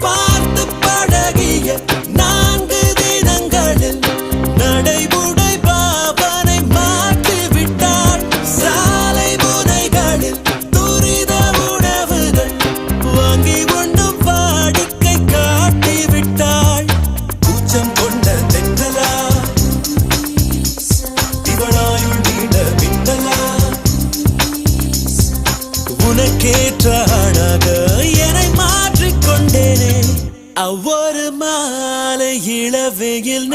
பார்த்து பழகிய 4 தினங்களில் நடைமுறை பாவனை மாற்றி விட்டாள். சாலை முனைகளில் துரித உணவுகள் வாங்கி உண்ணும் வாடிக்கை காட்டி விட்டாள். கூச்சம் கொண்ட தென்றலா இவளாயுள் நீண்ட மின்னலா உனக்கேற்ற ஆளாக என்னை மாற்றிக்கொண்டேனே. அவ்வொரு மாலை இளவெயில்